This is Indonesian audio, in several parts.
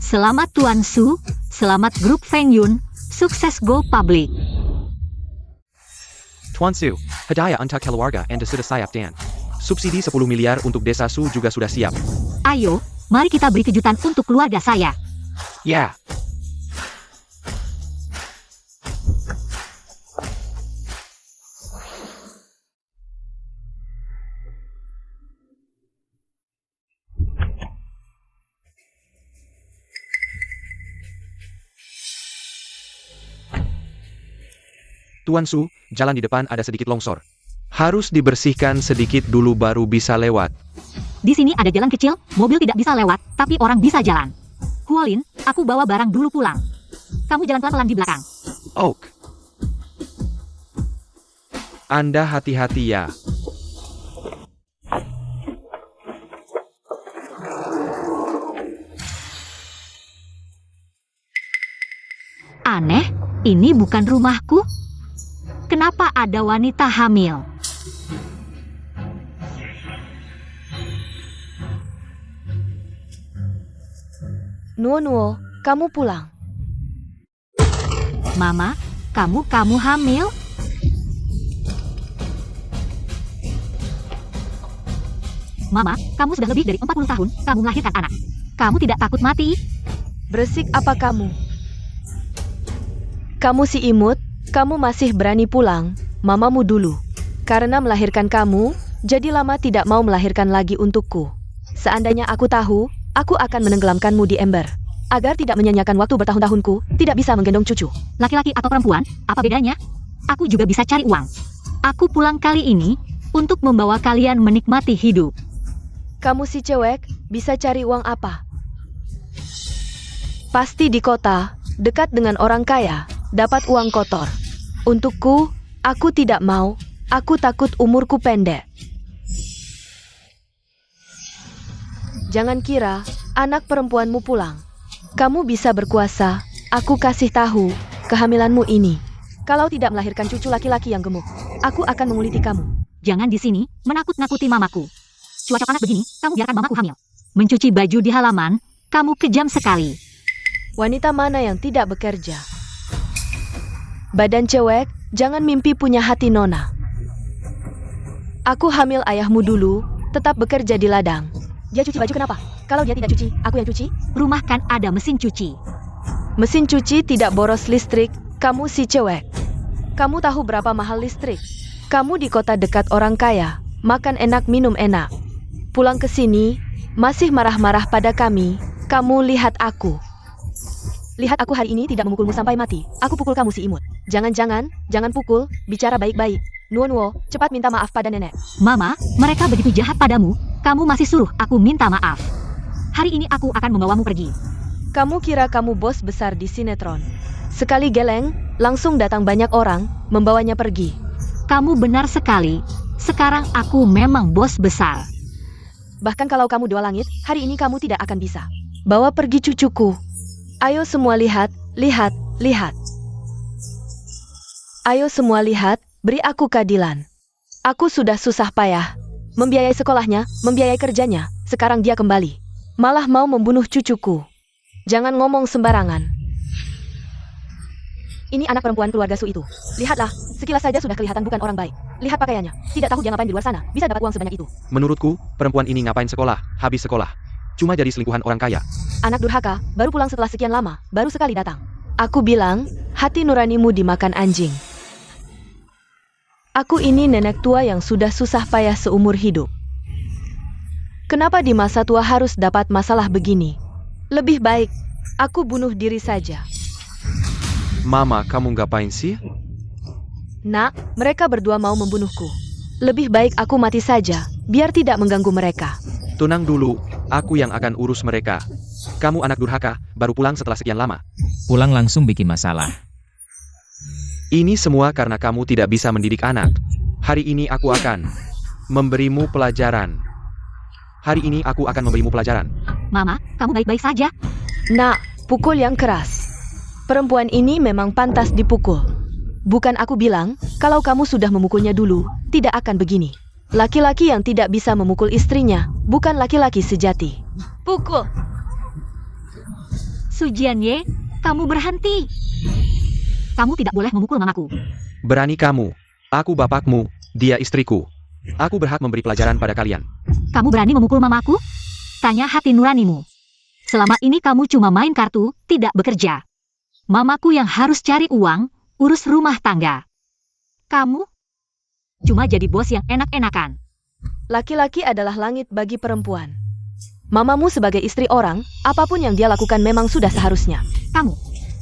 Selamat Tuan Su, selamat grup Feng Yun, sukses go public. Tuan Su, hadiah untuk keluarga Anda sudah siap dan subsidi 10 miliar untuk desa Su juga sudah siap. Ayo, mari kita beri kejutan untuk keluarga saya. Ya. Tuan Su, jalan di depan ada sedikit longsor. Harus dibersihkan sedikit dulu baru bisa lewat. Di sini ada jalan kecil, mobil tidak bisa lewat, tapi orang bisa jalan. Huolin, aku bawa barang dulu pulang. Kamu jalan pelan-pelan di belakang. Oak. Anda hati-hati ya. Aneh, ini bukan rumahku. Kenapa ada wanita hamil? Nuo, kamu pulang. Mama, kamu hamil? Mama, kamu sudah lebih dari 40 tahun, kamu melahirkan anak. Kamu tidak takut mati? Bersik apa kamu? Kamu si imut, kamu masih berani pulang, mamamu dulu. Karena melahirkan kamu, jadi lama tidak mau melahirkan lagi untukku. Seandainya aku tahu, aku akan menenggelamkanmu di ember. Agar tidak menyanyiakan waktu bertahun-tahunku, tidak bisa menggendong cucu. Laki-laki atau perempuan, apa bedanya? Aku juga bisa cari uang. Aku pulang kali ini, untuk membawa kalian menikmati hidup. Kamu si cewek, bisa cari uang apa? Pasti di kota, dekat dengan orang kaya, dapat uang kotor. Untukku, aku tidak mau, aku takut umurku pendek. Jangan kira, anak perempuanmu pulang. Kamu bisa berkuasa, aku kasih tahu, kehamilanmu ini. Kalau tidak melahirkan cucu laki-laki yang gemuk, aku akan menguliti kamu. Jangan di sini, menakut-nakuti mamaku. Cuaca panas begini, kamu biarkan mamaku hamil. Mencuci baju di halaman, kamu kejam sekali. Wanita mana yang tidak bekerja? Badan cewek, jangan mimpi punya hati nona. Aku hamil ayahmu dulu, tetap bekerja di ladang. Dia cuci baju kenapa? Kalau dia tidak cuci, aku yang cuci? Rumah kan ada mesin cuci. Mesin cuci tidak boros listrik, kamu si cewek. Kamu tahu berapa mahal listrik? Kamu di kota dekat orang kaya, makan enak minum enak. Pulang ke sini, masih marah-marah pada kami, kamu lihat aku. Lihat aku hari ini tidak memukulmu sampai mati. Aku pukul kamu si imut. Jangan pukul, bicara baik-baik. Nuo, cepat minta maaf pada nenek. Mama, mereka begitu jahat padamu, kamu masih suruh aku minta maaf. Hari ini aku akan membawamu pergi. Kamu kira kamu bos besar di sinetron. Sekali geleng, langsung datang banyak orang, membawanya pergi. Kamu benar sekali. Sekarang aku memang bos besar. Bahkan kalau kamu dua langit, hari ini kamu tidak akan bisa. Bawa pergi cucuku. Ayo semua lihat. Ayo semua lihat, beri aku keadilan. Aku sudah susah payah. Membiayai sekolahnya, membiayai kerjanya, sekarang dia kembali. Malah mau membunuh cucuku. Jangan ngomong sembarangan. Ini anak perempuan keluarga Su itu. Lihatlah, sekilas saja sudah kelihatan bukan orang baik. Lihat pakaiannya, tidak tahu dia ngapain di luar sana, bisa dapat uang sebanyak itu. Menurutku, perempuan ini ngapain sekolah, habis sekolah. Cuma jadi selingkuhan orang kaya. Anak durhaka, baru pulang setelah sekian lama, baru sekali datang. Aku bilang, hati nuranimu dimakan anjing. Aku ini nenek tua yang sudah susah payah seumur hidup. Kenapa di masa tua harus dapat masalah begini? Lebih baik, aku bunuh diri saja. Mama, kamu ngapain sih? Nak, mereka berdua mau membunuhku. Lebih baik aku mati saja, biar tidak mengganggu mereka. Tenang dulu, aku yang akan urus mereka. Kamu anak durhaka, baru pulang setelah sekian lama. Pulang langsung bikin masalah. Ini semua karena kamu tidak bisa mendidik anak. Hari ini aku akan memberimu pelajaran. Hari ini aku akan memberimu pelajaran. Mama, kamu baik-baik saja? Nak, pukul yang keras. Perempuan ini memang pantas dipukul. Bukan aku bilang, kalau kamu sudah memukulnya dulu, tidak akan begini. Laki-laki yang tidak bisa memukul istrinya, bukan laki-laki sejati. Pukul! Su Jianye, kamu berhenti. Kamu tidak boleh memukul mamaku. Berani kamu. Aku bapakmu, dia istriku. Aku berhak memberi pelajaran pada kalian. Kamu berani memukul mamaku? Tanya hati nuranimu. Selama ini kamu cuma main kartu, tidak bekerja. Mamaku yang harus cari uang, urus rumah tangga. Kamu cuma jadi bos yang enak-enakan. Laki-laki adalah langit bagi perempuan. Mamamu sebagai istri orang, apapun yang dia lakukan memang sudah seharusnya. Kamu,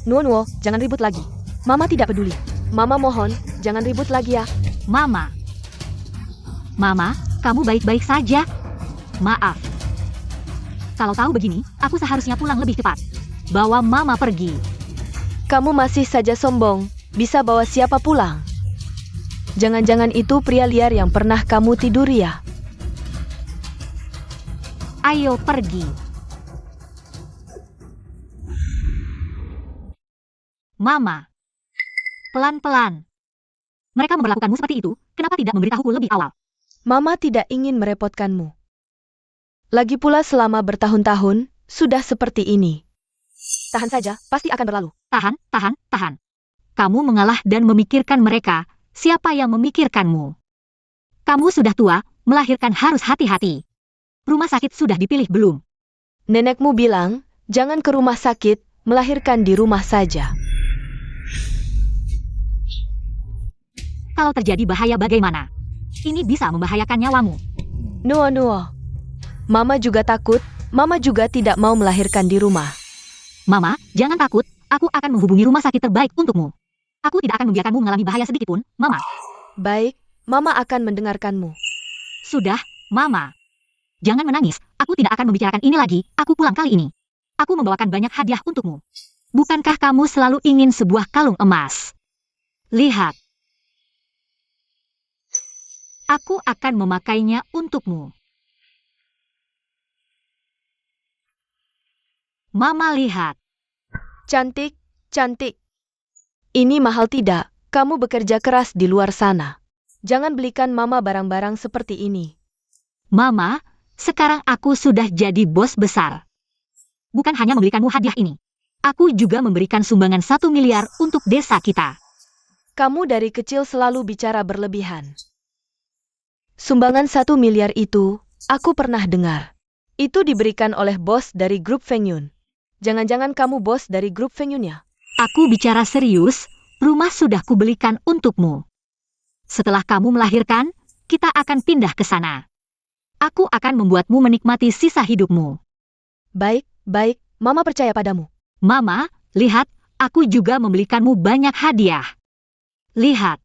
Nuo, jangan ribut lagi. Mama tidak peduli. Mama mohon, jangan ribut lagi ya. Mama. Mama, kamu baik-baik saja? Maaf. Kalau tahu begini, aku seharusnya pulang lebih cepat. Bawa Mama pergi. Kamu masih saja sombong. Bisa bawa siapa pulang? Jangan-jangan itu pria liar yang pernah kamu tiduri ya? Ayo pergi. Mama. Pelan-pelan. Mereka memperlakukanmu seperti itu, kenapa tidak memberitahuku lebih awal? Mama tidak ingin merepotkanmu. Lagi pula selama bertahun-tahun, sudah seperti ini. Tahan saja, pasti akan berlalu. Tahan. Kamu mengalah dan memikirkan mereka. Siapa yang memikirkanmu? Kamu sudah tua, melahirkan harus hati-hati. Rumah sakit sudah dipilih belum? Nenekmu bilang, jangan ke rumah sakit, melahirkan di rumah saja. Kalau terjadi bahaya bagaimana? Ini bisa membahayakan nyawamu. Nuo. Mama juga takut, Mama juga tidak mau melahirkan di rumah. Mama, jangan takut, aku akan menghubungi rumah sakit terbaik untukmu. Aku tidak akan membiarkanmu mengalami bahaya sedikit pun, Mama. Baik, Mama akan mendengarkanmu. Sudah, Mama. Jangan menangis, aku tidak akan membicarakan ini lagi, aku pulang kali ini. Aku membawakan banyak hadiah untukmu. Bukankah kamu selalu ingin sebuah kalung emas? Lihat. Aku akan memakainya untukmu. Mama lihat. Cantik. Ini mahal tidak? Kamu bekerja keras di luar sana. Jangan belikan Mama barang-barang seperti ini. Mama, sekarang aku sudah jadi bos besar. Bukan hanya memberikanmu hadiah ini. Aku juga memberikan sumbangan 1 miliar untuk desa kita. Kamu dari kecil selalu bicara berlebihan. Sumbangan 1 miliar itu, aku pernah dengar. Itu diberikan oleh bos dari grup Feng Yun. Jangan-jangan kamu bos dari grup Feng Yun ya? Aku bicara serius, rumah sudah kubelikan untukmu. Setelah kamu melahirkan, kita akan pindah ke sana. Aku akan membuatmu menikmati sisa hidupmu. Baik, Mama percaya padamu. Mama, lihat, aku juga membelikanmu banyak hadiah. Lihat.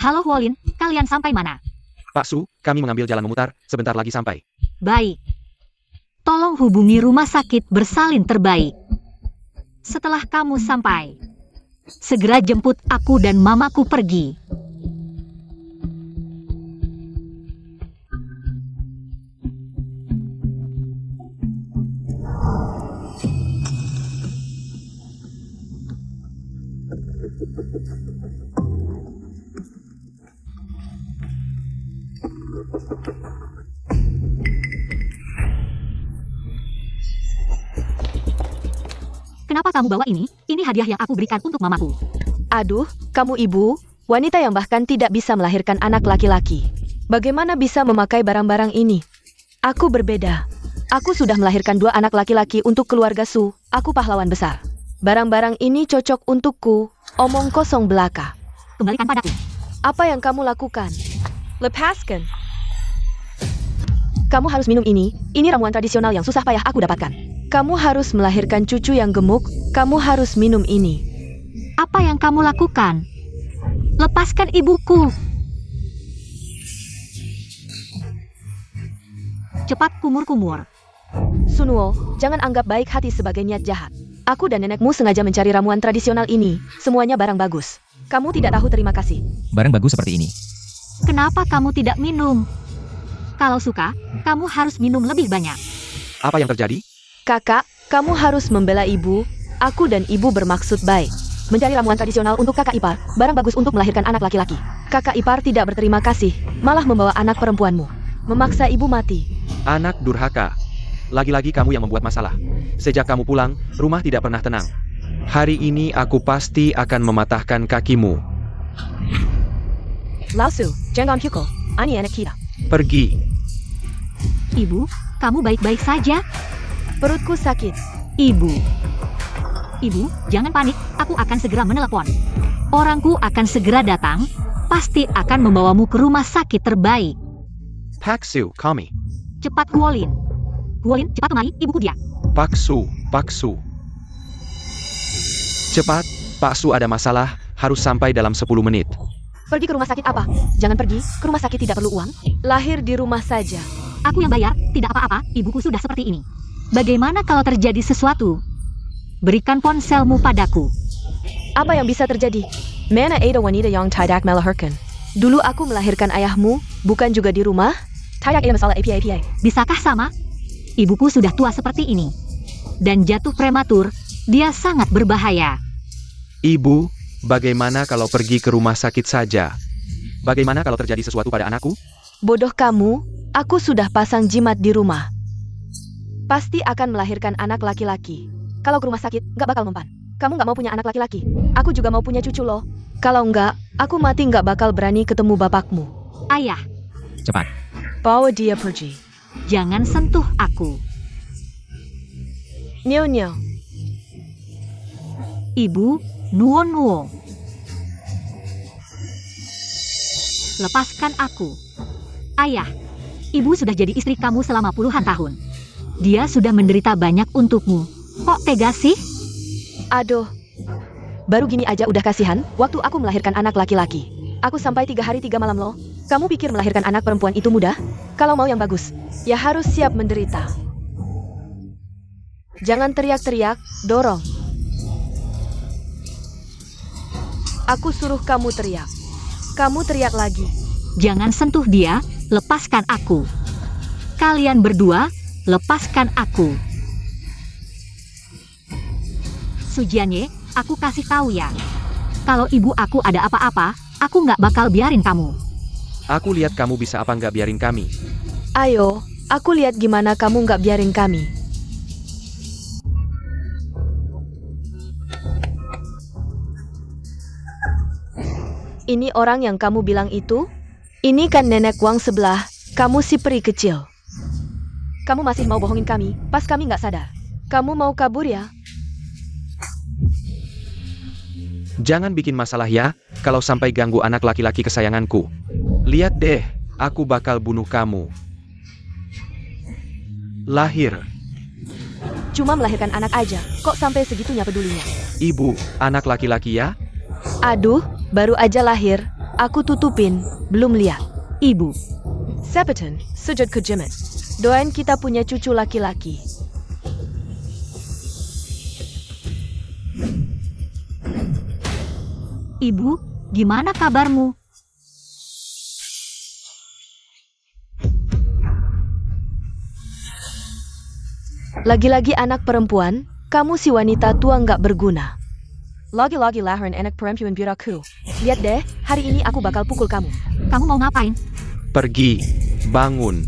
Halo Huolin, kalian sampai mana? Pak Su, kami mengambil jalan memutar, sebentar lagi sampai. Baik. Tolong hubungi rumah sakit bersalin terbaik. Setelah kamu sampai, segera jemput aku dan mamaku pergi. Kenapa kamu bawa ini? Ini hadiah yang aku berikan untuk mamaku. Aduh, kamu ibu, wanita yang bahkan tidak bisa melahirkan anak laki-laki. Bagaimana bisa memakai barang-barang ini? Aku berbeda. Aku sudah melahirkan 2 anak laki-laki untuk keluarga Su. Aku pahlawan besar. Barang-barang ini cocok untukku. Omong kosong belaka. Kembalikan padaku. Apa yang kamu lakukan? Lepaskan. Kamu harus minum ini. Ini ramuan tradisional yang susah payah aku dapatkan. Kamu harus melahirkan cucu yang gemuk. Kamu harus minum ini. Apa yang kamu lakukan? Lepaskan ibuku. Cepat kumur-kumur. Sunuo, jangan anggap baik hati sebagai niat jahat. Aku dan nenekmu sengaja mencari ramuan tradisional ini. Semuanya barang bagus. Kamu tidak tahu terima kasih. Barang bagus seperti ini. Kenapa kamu tidak minum? Kalau suka, kamu harus minum lebih banyak. Apa yang terjadi? Kakak, kamu harus membela ibu. Aku dan ibu bermaksud baik. mencari ramuan tradisional untuk kakak ipar, barang bagus untuk melahirkan anak laki-laki. Kakak ipar tidak berterima kasih, malah membawa anak perempuanmu. Memaksa ibu mati. Anak durhaka. Lagi-lagi kamu yang membuat masalah. Sejak kamu pulang, rumah tidak pernah tenang. Hari ini aku pasti akan mematahkan kakimu. Lausu, jangan pukul. Ani anak kita. Pergi. Ibu, kamu baik-baik saja? Perutku sakit. Ibu. Ibu, jangan panik, aku akan segera menelepon. Orangku akan segera datang, pasti akan membawamu ke rumah sakit terbaik. Paksu, kami. Cepat Huolin. Huolin, cepat kemari, ibuku dia. Paksu. Cepat, Pak Su ada masalah, harus sampai dalam 10 menit. Pergi ke rumah sakit apa? Jangan pergi, ke rumah sakit tidak perlu uang. Lahir di rumah saja. Aku yang bayar, tidak apa-apa, ibuku sudah seperti ini. Bagaimana kalau terjadi sesuatu? Berikan ponselmu padaku. Apa yang bisa terjadi? Mana ada wanita yang tidak melahirkan? Dulu aku melahirkan ayahmu, bukan juga di rumah? Tidak ada masalah API. Bisakah sama? Ibuku sudah tua seperti ini. Dan jatuh prematur, dia sangat berbahaya. Ibu, bagaimana kalau pergi ke rumah sakit saja? Bagaimana kalau terjadi sesuatu pada anakku? Bodoh kamu, aku sudah pasang jimat di rumah. Pasti akan melahirkan anak laki-laki. Kalau ke rumah sakit, gak bakal mempan. Kamu gak mau punya anak laki-laki. Aku juga mau punya cucu loh. Kalau enggak, aku mati gak bakal berani ketemu bapakmu. Ayah, Cepat. Bawa dia pergi. jangan sentuh aku. Nyo. Ibu, nuo. Lepaskan aku. Ayah, ibu sudah jadi istri kamu selama puluhan tahun. Dia sudah menderita banyak untukmu. Kok tega sih? Aduh. Baru gini aja udah kasihan, waktu aku melahirkan anak laki-laki. Aku sampai 3 hari 3 malam loh. Kamu pikir melahirkan anak perempuan itu mudah? Kalau mau yang bagus, ya harus siap menderita. Jangan teriak-teriak, dorong. Aku suruh kamu teriak. Kamu teriak lagi. Jangan sentuh dia, lepaskan aku. Kalian berdua, lepaskan aku. Sujianye, aku kasih tahu ya. Kalau ibu aku ada apa-apa, aku nggak bakal biarin kamu. Aku lihat kamu bisa apa nggak biarin kami. Ayo, aku lihat gimana kamu nggak biarin kami. Ini orang yang kamu bilang itu? Ini kan nenek Wang sebelah, kamu si peri kecil. Kamu masih mau bohongin kami, pas kami nggak sadar. Kamu mau kabur ya? Jangan bikin masalah ya, kalau sampai ganggu anak laki-laki kesayanganku. Lihat deh, aku bakal bunuh kamu. Lahir. Cuma melahirkan anak aja, kok sampai segitunya pedulinya? Ibu, anak laki-laki ya? Aduh, baru aja lahir, aku tutupin, belum lihat. Ibu, Sepeton, sujud ke jemaat. Doain kita punya cucu laki-laki. ibu, gimana kabarmu? Lagi-lagi anak perempuan, kamu si wanita tua nggak berguna. Lagi-lagi lahirin anak perempuan biraku. Lihat deh, hari ini aku bakal pukul kamu. Kamu mau ngapain? Pergi. Bangun.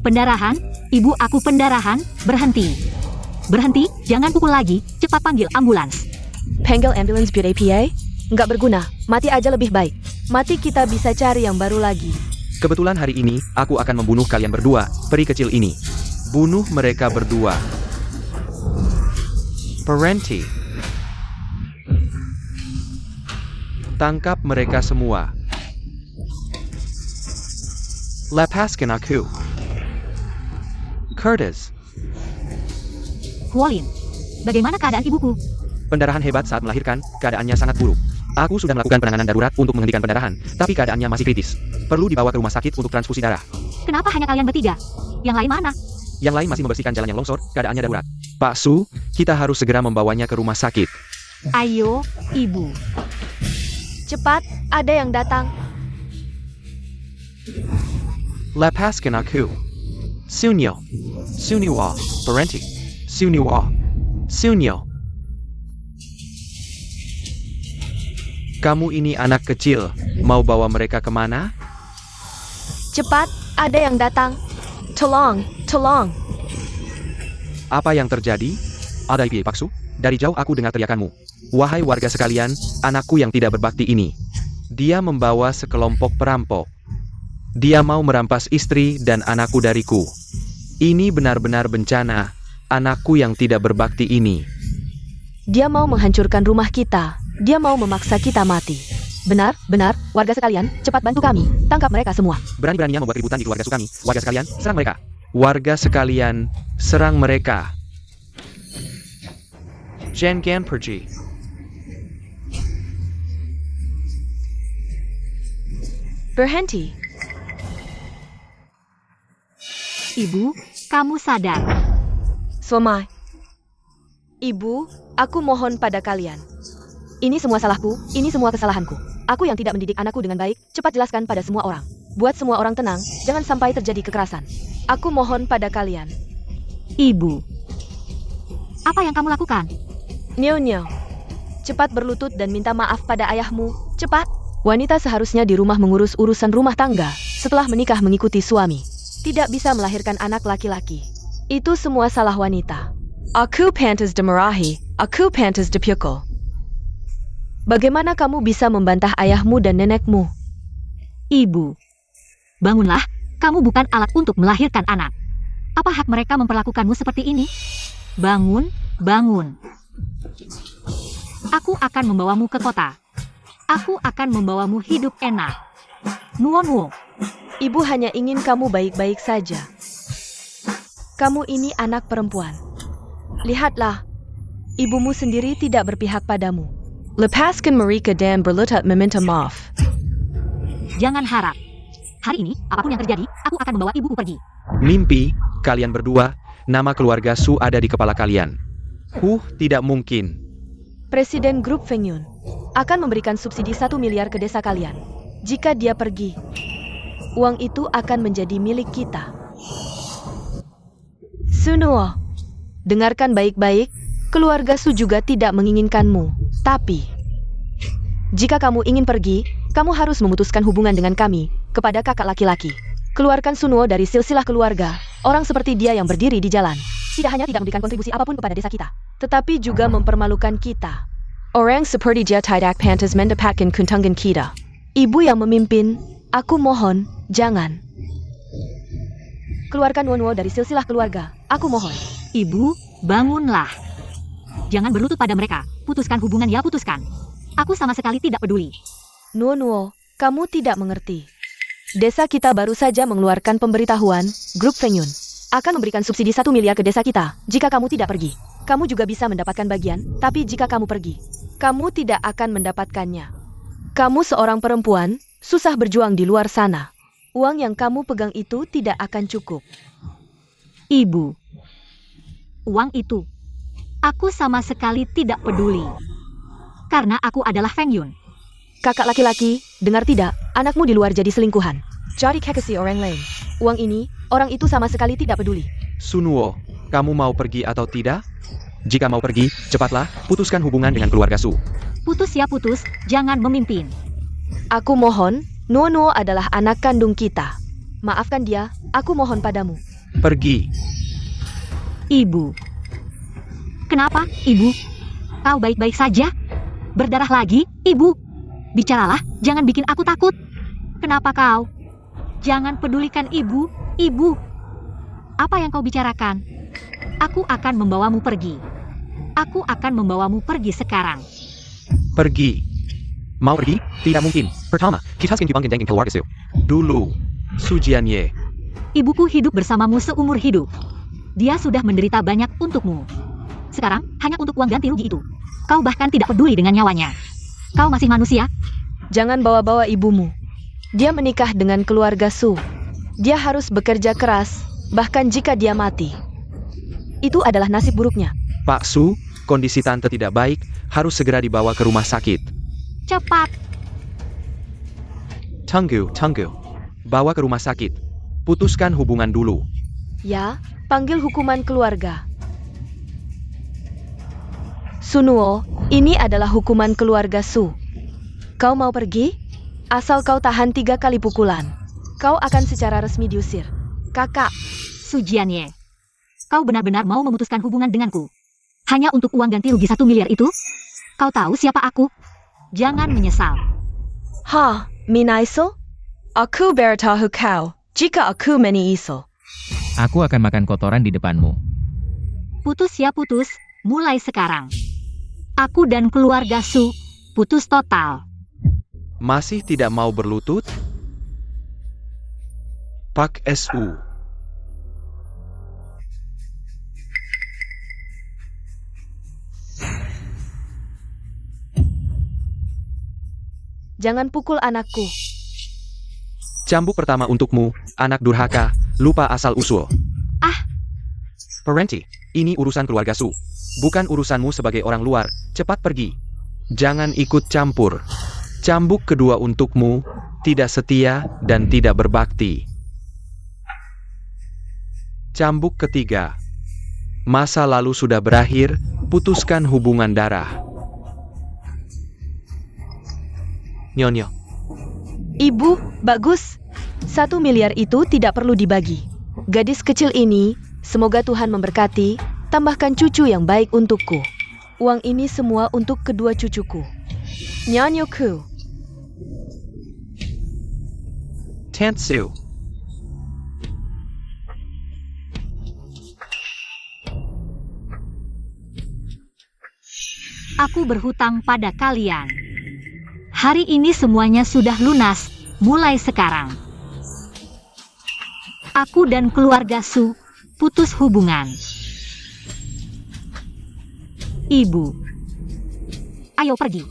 Pendarahan? Ibu aku pendarahan, berhenti. Berhenti, jangan pukul lagi, cepat panggil ambulans. Panggil ambulans biar APA? Nggak berguna, mati aja lebih baik. Mati kita bisa cari yang baru lagi. Kebetulan hari ini, aku akan membunuh kalian berdua, peri kecil ini. Bunuh mereka berdua. Parenti. Tangkap mereka semua. Lepaskan aku. Curtis. Huolin, bagaimana keadaan ibuku? Pendarahan hebat saat melahirkan, keadaannya sangat buruk. Aku sudah melakukan penanganan darurat untuk menghentikan pendarahan, tapi keadaannya masih kritis. Perlu dibawa ke rumah sakit untuk transfusi darah. Kenapa hanya kalian bertiga? Yang lain mana? Yang lain masih membersihkan jalan yang longsor, keadaannya darurat. Pak Su, kita harus segera membawanya ke rumah sakit. Ayo, ibu. Cepat, ada yang datang. Lepaskan aku. Sunyo. Suniwa. Parenti. Suniwa. Sunyo. Kamu ini anak kecil, mau bawa mereka kemana? Cepat, ada yang datang. Tolong, tolong. Apa yang terjadi? Ada Ipie Paksu? Dari jauh aku dengar teriakanmu. Wahai warga sekalian, anakku yang tidak berbakti ini. Dia membawa sekelompok perampok. Dia mau merampas istri dan anakku dariku. Ini benar-benar bencana, anakku yang tidak berbakti ini. Dia mau menghancurkan rumah kita. Dia mau memaksa kita mati. Benar, benar, warga sekalian, cepat bantu kami. Tangkap mereka semua. Berani-beraninya membuat keributan di keluarga Sukami. Warga sekalian, serang mereka. Warga sekalian, serang mereka. Jangan pergi. Berhenti. Ibu, kamu sadar. Somai. Ibu, aku mohon pada kalian. Ini semua salahku, ini semua kesalahanku. Aku yang tidak mendidik anakku dengan baik, cepat jelaskan pada semua orang. Buat semua orang tenang, jangan sampai terjadi kekerasan. Aku mohon pada kalian. Ibu. Apa yang kamu lakukan? Nyonya, cepat berlutut dan minta maaf pada ayahmu, cepat. Wanita seharusnya di rumah mengurus urusan rumah tangga, setelah menikah mengikuti suami. Tidak bisa melahirkan anak laki-laki. Itu semua salah wanita. Aku pantas dimarahi, aku pantas dipukul. Bagaimana kamu bisa membantah ayahmu dan nenekmu? Ibu. Bangunlah, kamu bukan alat untuk melahirkan anak. Apa hak mereka memperlakukanmu seperti ini? Bangun, bangun. Aku akan membawamu ke kota. Aku akan membawamu hidup enak. Nuwon. Ibu hanya ingin kamu baik-baik saja. Kamu ini anak perempuan. Lihatlah, ibumu sendiri tidak berpihak padamu. Lepaskan mereka dan berlutut meminta maaf. Jangan harap. Hari ini, apapun yang terjadi, aku akan membawa ibuku pergi. Mimpi, kalian berdua, nama keluarga Su ada di kepala kalian. Tidak mungkin. Presiden grup Fengyun akan memberikan subsidi 1 miliar ke desa kalian. Jika dia pergi, uang itu akan menjadi milik kita. Sunuo, dengarkan baik-baik, keluarga Su juga tidak menginginkanmu. Tapi, jika kamu ingin pergi, kamu harus memutuskan hubungan dengan kami, kepada kakak laki-laki. Keluarkan Sunuo dari silsilah keluarga, orang seperti dia yang berdiri di jalan. Tidak hanya tidak memberikan kontribusi apapun kepada desa kita, tetapi juga mempermalukan kita. Orang seperti dia tidak pantas mendapatkan keuntungan kita. Ibu yang memimpin, aku mohon, jangan. Keluarkan Nuo dari silsilah keluarga, aku mohon. Ibu, bangunlah. Jangan berlutut pada mereka. Putuskan hubungan ya, putuskan. Aku sama sekali tidak peduli. Nuo, kamu tidak mengerti. Desa kita baru saja mengeluarkan pemberitahuan, grup Fengyun akan memberikan subsidi 1 miliar ke desa kita, jika kamu tidak pergi. Kamu juga bisa mendapatkan bagian, tapi jika kamu pergi, kamu tidak akan mendapatkannya. Kamu seorang perempuan, susah berjuang di luar sana. Uang yang kamu pegang itu tidak akan cukup. Ibu. Uang itu. Aku sama sekali tidak peduli. Karena aku adalah Feng Yun. Kakak laki-laki, dengar tidak, anakmu di luar jadi selingkuhan. Cari kekasih orang lain. Uang ini, orang itu sama sekali tidak peduli. Sunuo, kamu mau pergi atau tidak? Jika mau pergi, cepatlah, putuskan hubungan dengan keluarga Su. Putus ya putus, jangan memimpin. Aku mohon, Nuo adalah anak kandung kita. Maafkan dia, aku mohon padamu. Pergi. Ibu. Kenapa, Ibu? Kau baik-baik saja? Berdarah lagi, Ibu? Bicaralah, jangan bikin aku takut. Kenapa kau? Jangan pedulikan Ibu, Ibu. Apa yang kau bicarakan? Aku akan membawamu pergi. Aku akan membawamu pergi sekarang. Pergi. Mau pergi? Tidak mungkin. Pertama, kita harus dibangun dengan keluarga Su. Dulu, Su Jianye. Ibuku hidup bersamamu seumur hidup. Dia sudah menderita banyak untukmu. Sekarang, hanya untuk uang ganti rugi itu. Kau bahkan tidak peduli dengan nyawanya. Kau masih manusia? Jangan bawa-bawa ibumu. Dia menikah dengan keluarga Su. Dia harus bekerja keras, bahkan jika dia mati. Itu adalah nasib buruknya. Pak Su, kondisi tante tidak baik, harus segera dibawa ke rumah sakit. Cepat. Tunggu. Bawa ke rumah sakit. Putuskan hubungan dulu. Ya, panggil hukuman keluarga. Sunuo, ini adalah hukuman keluarga Su. Kau mau pergi? Asal kau tahan 3 kali pukulan. Kau akan secara resmi diusir. Kakak, Su Jianye, kau benar-benar mau memutuskan hubungan denganku? Hanya untuk uang ganti rugi 1 miliar itu? Kau tahu siapa aku? Jangan menyesal. Minaiso? Aku beritahu kau, jika aku meniiso. Aku akan makan kotoran di depanmu. Putus ya putus, mulai sekarang. Aku dan keluarga Su, putus total. Masih tidak mau berlutut? Pak SU. Jangan pukul anakku. Cambuk pertama untukmu, anak durhaka, lupa asal-usul. Parenti, ini urusan keluarga Su. Bukan urusanmu sebagai orang luar, cepat pergi. Jangan ikut campur. Cambuk kedua untukmu, tidak setia dan tidak berbakti. Cambuk ketiga. Masa lalu sudah berakhir, putuskan hubungan darah. Nyonyo. Ibu, bagus. 1 miliar itu tidak perlu dibagi. Gadis kecil ini, semoga Tuhan memberkati, tambahkan cucu yang baik untukku. Uang ini semua untuk kedua cucuku. Nyanyoku. Tantsu. Aku berhutang pada kalian. Hari ini semuanya sudah lunas, mulai sekarang. Aku dan keluarga Su, putus hubungan. Ibu. Ayo pergi.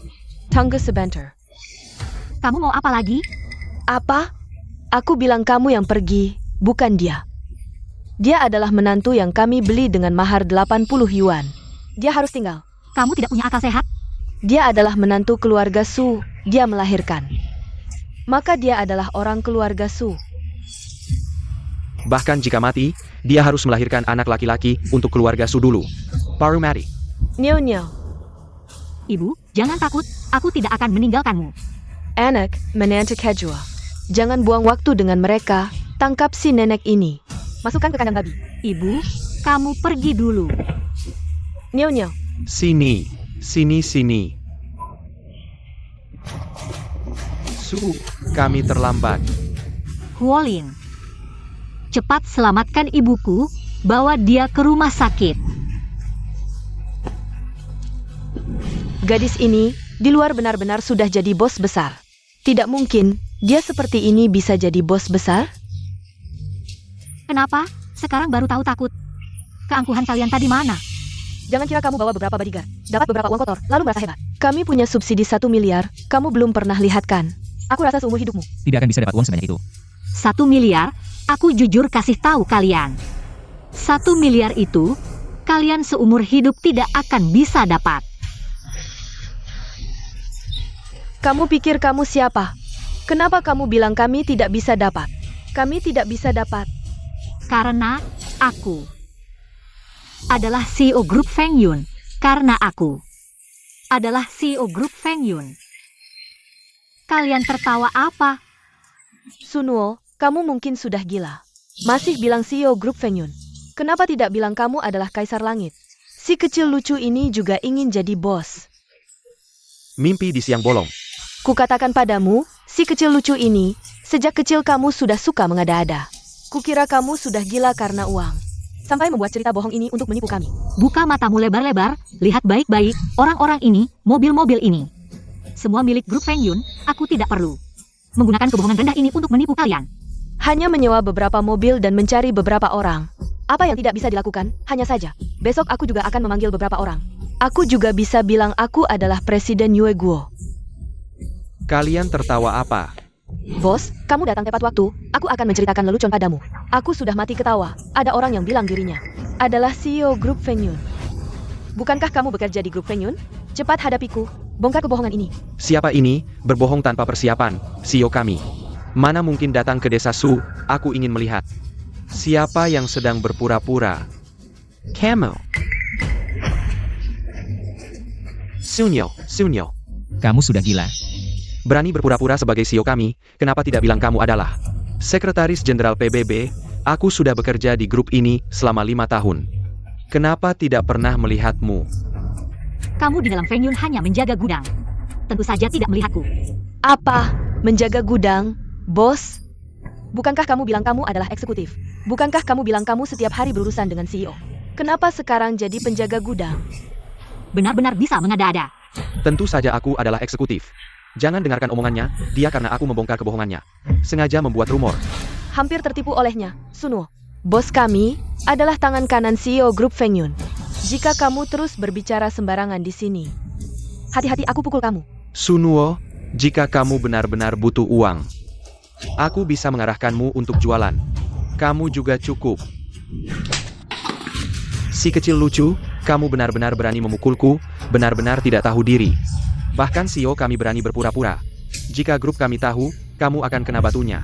Tunggu sebentar. Kamu mau apa lagi? Apa? Aku bilang kamu yang pergi, bukan dia. Dia adalah menantu yang kami beli dengan mahar 80 yuan. Dia harus tinggal. Kamu tidak punya akal sehat? Dia adalah menantu keluarga Su. Dia melahirkan. Maka dia adalah orang keluarga Su. Bahkan jika mati, dia harus melahirkan anak laki-laki untuk keluarga Su dulu. Baru mati. Nyonya. Ibu, jangan takut, aku tidak akan meninggalkanmu. Anak, menantu kedua. Jangan buang waktu dengan mereka. Tangkap si nenek ini. Masukkan ke kandang babi. Ibu, kamu pergi dulu. Nyonya. Sini, sini. Su, kami terlambat. Huolin. Cepat selamatkan ibuku, bawa dia ke rumah sakit. Gadis ini, di luar benar-benar sudah jadi bos besar. Tidak mungkin, dia seperti ini bisa jadi bos besar? Kenapa? Sekarang baru tahu takut. Keangkuhan kalian tadi mana? Jangan kira kamu bawa beberapa bodyguard, dapat beberapa uang kotor, lalu merasa hebat. Kami punya subsidi 1 miliar, kamu belum pernah lihat kan? Aku rasa seumur hidupmu. Tidak akan bisa dapat uang sebanyak itu. 1 miliar, aku jujur kasih tahu kalian. 1 miliar itu, kalian seumur hidup tidak akan bisa dapat. Kamu pikir kamu siapa? Kenapa kamu bilang kami tidak bisa dapat? Kami tidak bisa dapat. Karena aku adalah CEO grup Feng Yun. Karena aku adalah CEO grup Feng Yun. Kalian tertawa apa? Sunuo, kamu mungkin sudah gila. Masih bilang CEO grup Feng Yun. Kenapa tidak bilang kamu adalah Kaisar Langit? Si kecil lucu ini juga ingin jadi bos. Mimpi di siang bolong. Kukatakan padamu, si kecil lucu ini, sejak kecil kamu sudah suka mengada-ada. Kukira kamu sudah gila karena uang. Sampai membuat cerita bohong ini untuk menipu kami. Buka matamu lebar-lebar, lihat baik-baik, orang-orang ini, mobil-mobil ini. Semua milik grup Feng Yun, aku tidak perlu menggunakan kebohongan rendah ini untuk menipu kalian. Hanya menyewa beberapa mobil dan mencari beberapa orang. Apa yang tidak bisa dilakukan? Hanya saja. Besok aku juga akan memanggil beberapa orang. Aku juga bisa bilang aku adalah Presiden Yue Guo. Kalian tertawa apa? Bos, kamu datang tepat waktu. Aku akan menceritakan lelucon padamu. Aku sudah mati ketawa. Ada orang yang bilang dirinya adalah CEO grup Feng Yun. Bukankah kamu bekerja di grup Feng Yun? Cepat hadapiku. Bongkar kebohongan ini. Siapa ini, berbohong tanpa persiapan, CEO kami. Mana mungkin datang ke desa Su, aku ingin melihat. Siapa yang sedang berpura-pura? Camel. Sunyo, Sunyo. Kamu sudah gila. Berani berpura-pura sebagai CEO kami, kenapa tidak bilang kamu adalah Sekretaris Jenderal PBB? Aku sudah bekerja di grup ini selama 5 tahun. Kenapa tidak pernah melihatmu? Kamu di dalam Feng Yun hanya menjaga gudang. Tentu saja tidak melihatku. Apa? Menjaga gudang? Bos? Bukankah kamu bilang kamu adalah eksekutif? Bukankah kamu bilang kamu setiap hari berurusan dengan CEO? Kenapa sekarang jadi penjaga gudang? Benar-benar bisa mengada-ada. Tentu saja aku adalah eksekutif. Jangan dengarkan omongannya, dia karena aku membongkar kebohongannya. Sengaja membuat rumor. Hampir tertipu olehnya, Sunwo. Bos kami adalah tangan kanan CEO grup Feng Yun. Jika kamu terus berbicara sembarangan di sini, hati-hati aku pukul kamu. Sunwo, jika kamu benar-benar butuh uang, aku bisa mengarahkanmu untuk jualan. Kamu juga cukup. Si kecil lucu, kamu benar-benar berani memukulku, benar-benar tidak tahu diri. Bahkan CEO kami berani berpura-pura. Jika grup kami tahu, kamu akan kena batunya.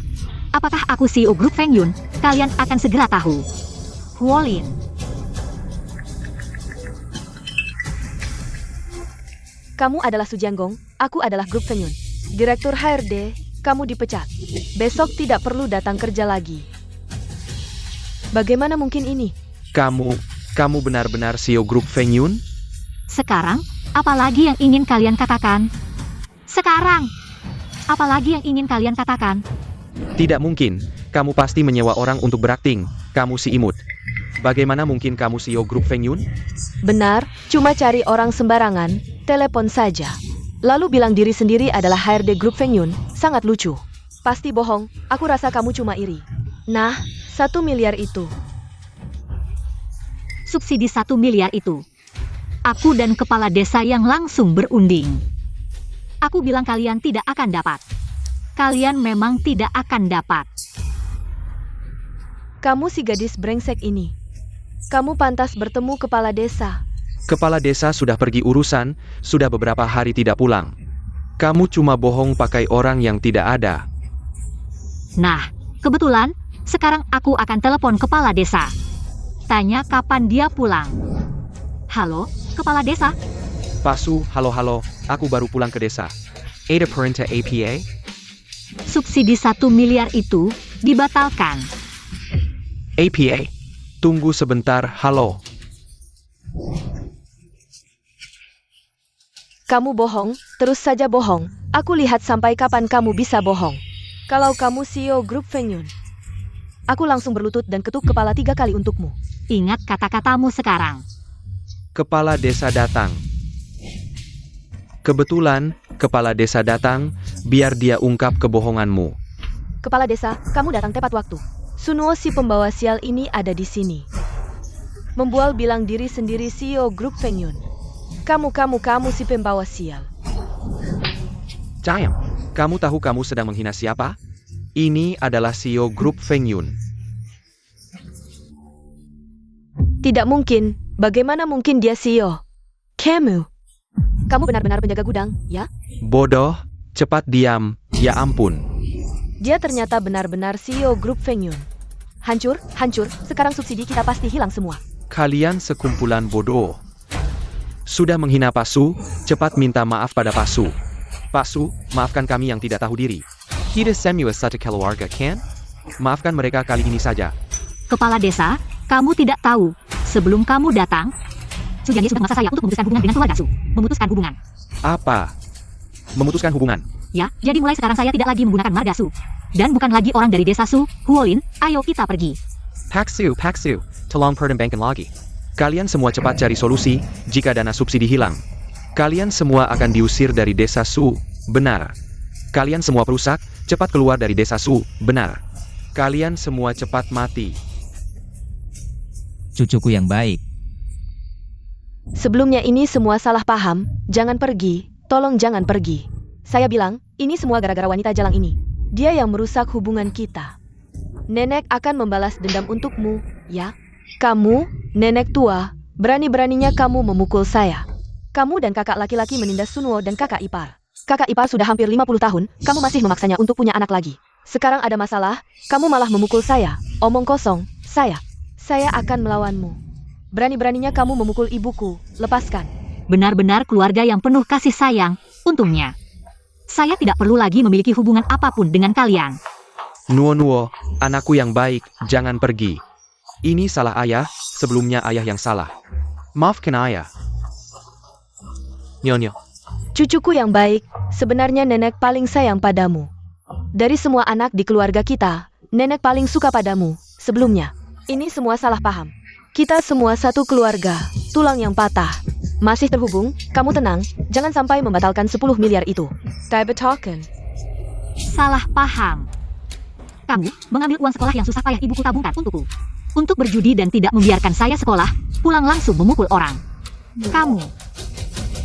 Apakah aku CEO grup Feng Yun? Kalian akan segera tahu. Huolin. Kamu adalah Su Jianggong, aku adalah grup Feng Yun. Direktur HRD, kamu dipecat. Besok tidak perlu datang kerja lagi. Bagaimana mungkin ini? Kamu benar-benar CEO grup Feng Yun? Sekarang, apalagi yang ingin kalian katakan? Sekarang, apalagi yang ingin kalian katakan? Tidak mungkin, kamu pasti menyewa orang untuk berakting, kamu si imut. Bagaimana mungkin kamu CEO grup Feng Yun? Benar, cuma cari orang sembarangan, telepon saja. Lalu bilang diri sendiri adalah HRD grup Feng Yun, sangat lucu. Pasti bohong, aku rasa kamu cuma iri. Nah, 1 miliar itu. Subsidi 1 miliar itu. Aku dan kepala desa yang langsung berunding. Aku bilang kalian tidak akan dapat. Kalian memang tidak akan dapat. Kamu si gadis brengsek ini. Kamu pantas bertemu kepala desa. Kepala desa sudah pergi urusan, sudah beberapa hari tidak pulang. Kamu cuma bohong pakai orang yang tidak ada. Nah, kebetulan, sekarang aku akan telepon kepala desa. Tanya kapan dia pulang. Halo, kepala desa? Pasu, halo, aku baru pulang ke desa. Ada perintah APA? Subsidi 1 miliar itu dibatalkan. APA, tunggu sebentar, halo. Kamu bohong, terus saja bohong. Aku lihat sampai kapan kamu bisa bohong. Kalau kamu CEO grup Feng Yun, aku langsung berlutut dan ketuk kepala 3 kali untukmu. Ingat kata-katamu sekarang. Kepala desa datang. Kebetulan, kepala desa datang, biar dia ungkap kebohonganmu. Kepala desa, kamu datang tepat waktu. Sunwo si pembawa sial ini ada di sini. Membual bilang diri sendiri CEO grup Feng Yun. Kamu si pembawa sial. Cayam, kamu tahu kamu sedang menghina siapa? Ini adalah CEO grup Feng Yun. Tidak mungkin, bagaimana mungkin dia CEO? Kamu benar-benar penjaga gudang, ya? Bodoh, cepat diam, ya ampun. Dia ternyata benar-benar CEO grup Feng Yun. Hancur, sekarang subsidi kita pasti hilang semua. Kalian sekumpulan bodoh. Sudah menghina Pasu, cepat minta maaf pada Pasu. Pasu, maafkan kami yang tidak tahu diri. Kita semua satu keluarga, kan? Maafkan mereka kali ini saja. Kepala desa, kamu tidak tahu. Sebelum kamu datang, Su Jianyi sudah memaksa saya untuk memutuskan hubungan dengan keluarga Su. Memutuskan hubungan. Apa? Memutuskan hubungan? Ya, jadi mulai sekarang saya tidak lagi menggunakan marga Su. Dan bukan lagi orang dari desa Su, Huolin, ayo kita pergi. Paksu, tolong pertimbangkan lagi. Kalian semua cepat cari solusi, jika dana subsidi hilang. Kalian semua akan diusir dari desa Su, benar. Kalian semua perusak, cepat keluar dari desa Su, benar. Kalian semua cepat mati. Cucuku yang baik. Sebelumnya ini semua salah paham, jangan pergi, tolong jangan pergi. Saya bilang, ini semua gara-gara wanita jalang ini. Dia yang merusak hubungan kita. Nenek akan membalas dendam untukmu, ya? Kamu, nenek tua, berani-beraninya kamu memukul saya. Kamu dan kakak laki-laki menindas Sunwo dan kakak ipar. Kakak ipar sudah hampir 50 tahun, kamu masih memaksanya untuk punya anak lagi. Sekarang ada masalah, kamu malah memukul saya. Omong kosong, saya akan melawanmu. Berani-beraninya kamu memukul ibuku, lepaskan. Benar-benar keluarga yang penuh kasih sayang, untungnya. Saya tidak perlu lagi memiliki hubungan apapun dengan kalian. Nuo, anakku yang baik, jangan pergi. Ini salah ayah, sebelumnya ayah yang salah. Maafkan ayah. Nyonya. Cucuku yang baik, sebenarnya nenek paling sayang padamu. Dari semua anak di keluarga kita, nenek paling suka padamu, sebelumnya. Ini semua salah paham. Kita semua satu keluarga, tulang yang patah. Masih terhubung, kamu tenang, jangan sampai membatalkan 10 miliar itu. Diabetoken. Salah paham. Kamu mengambil uang sekolah yang susah payah ibuku tabungkan untukku. Untuk berjudi dan tidak membiarkan saya sekolah, pulang langsung memukul orang. Kamu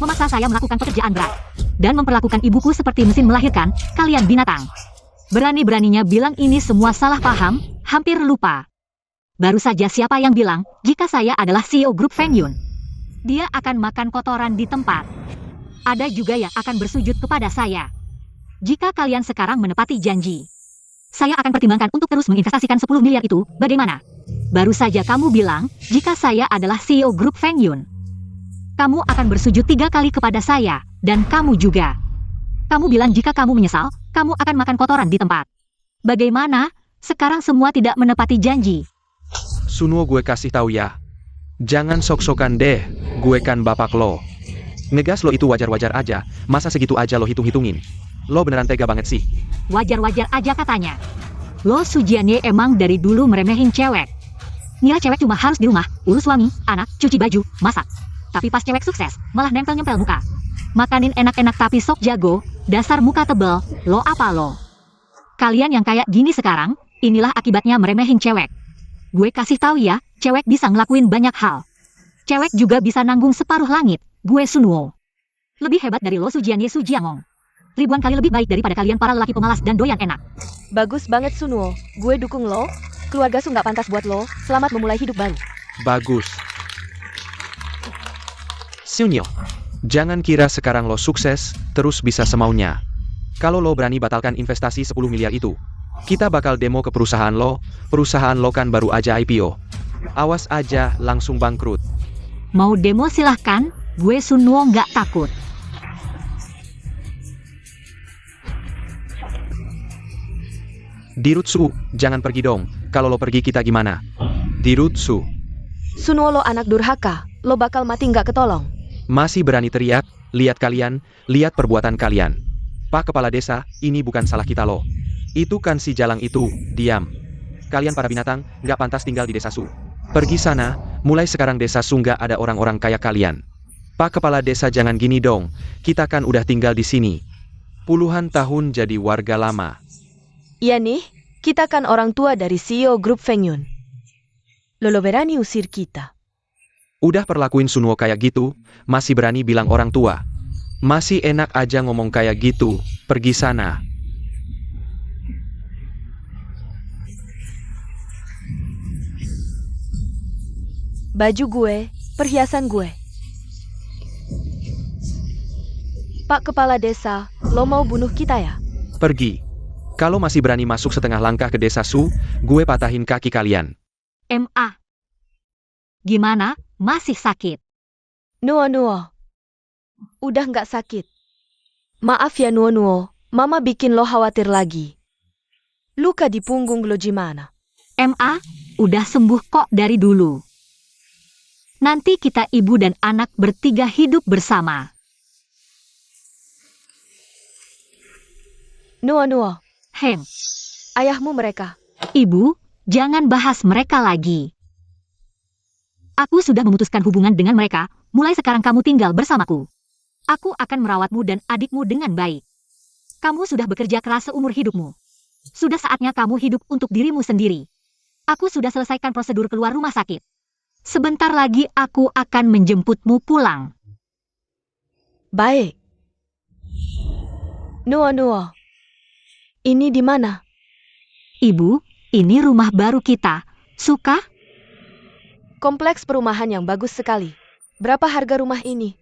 memaksa saya melakukan pekerjaan berat dan memperlakukan ibuku seperti mesin melahirkan, kalian binatang. Berani-beraninya bilang ini semua salah paham, hampir lupa. Baru saja siapa yang bilang jika saya adalah CEO grup Feng Yun? Dia akan makan kotoran di tempat. Ada juga yang akan bersujud kepada saya. Jika kalian sekarang menepati janji, saya akan pertimbangkan untuk terus menginvestasikan 10 miliar itu, bagaimana? Baru saja kamu bilang, jika saya adalah CEO grup Feng Yun, kamu akan bersujud 3 kali kepada saya, dan kamu juga. Kamu bilang jika kamu menyesal, kamu akan makan kotoran di tempat. Bagaimana? Sekarang semua tidak menepati janji. Sunuo, gue kasih tahu ya. Jangan sok-sokan deh, gue kan bapak lo. Ngegas lo itu wajar-wajar aja, masa segitu aja lo hitung-hitungin? Lo beneran tega banget sih. Wajar-wajar aja katanya. Lo Sujianye emang dari dulu meremehin cewek. Ngira cewek cuma harus di rumah, urus suami, anak, cuci baju, masak. Tapi pas cewek sukses, malah nempel-nempel muka. Makanin enak-enak tapi sok jago, dasar muka tebel, lo apa lo? Kalian yang kayak gini sekarang, inilah akibatnya meremehin cewek. Gue kasih tahu ya, cewek bisa ngelakuin banyak hal. Cewek juga bisa nanggung separuh langit, gue Sunuo. Lebih hebat dari lo Sujianye Sujiamong. Ribuan kali lebih baik daripada kalian para lelaki pemalas dan doyan enak. Bagus banget Sunuo, gue dukung lo. Keluarga Su nggak pantas buat lo, selamat memulai hidup baru. Bagus. Sunyo, jangan kira sekarang lo sukses, terus bisa semaunya. Kalau lo berani batalkan investasi 10 miliar itu, kita bakal demo ke perusahaan lo kan baru aja IPO. Awas aja, langsung bangkrut. Mau demo silahkan, gue Sunuo nggak takut. Dirutsu, jangan pergi dong, kalau lo pergi kita gimana? Dirutsu, Sunuo lo anak durhaka, lo bakal mati nggak ketolong. masih berani teriak, lihat kalian, lihat perbuatan kalian. Pak Kepala Desa, ini bukan salah kita lo. Itu kan si Jalang itu, diam. Kalian para binatang, nggak pantas tinggal di desa Su. Pergi sana, mulai sekarang desa Su nggak ada orang-orang kayak kalian. Pak Kepala Desa jangan gini dong, kita kan udah tinggal di sini. Puluhan tahun jadi warga lama. Iya nih, kita kan orang tua dari CEO grup Feng Yun. Lo berani usir kita. Udah perlakuin Sunuo kayak gitu, masih berani bilang orang tua. Masih enak aja ngomong kayak gitu, pergi sana. Baju gue, perhiasan gue. Pak Kepala Desa, lo mau bunuh kita ya? Pergi. Kalau masih berani masuk setengah langkah ke desa Su, gue patahin kaki kalian. MA. Gimana? Masih sakit? Nuo. Udah nggak sakit. Maaf ya Nuo, Mama bikin lo khawatir lagi. Luka di punggung lo gimana? MA, udah sembuh kok dari dulu. Nanti kita ibu dan anak bertiga hidup bersama. Nuo. Hem, Ayahmu mereka. ibu, jangan bahas mereka lagi. Aku sudah memutuskan hubungan dengan mereka, mulai sekarang kamu tinggal bersamaku. Aku akan merawatmu dan adikmu dengan baik. Kamu sudah bekerja keras seumur hidupmu. Sudah saatnya kamu hidup untuk dirimu sendiri. Aku sudah selesaikan prosedur keluar rumah sakit. Sebentar lagi aku akan menjemputmu pulang. Baik. Nuo. Ini di mana? Ibu, ini rumah baru kita. Suka? Kompleks perumahan yang bagus sekali. Berapa harga rumah ini?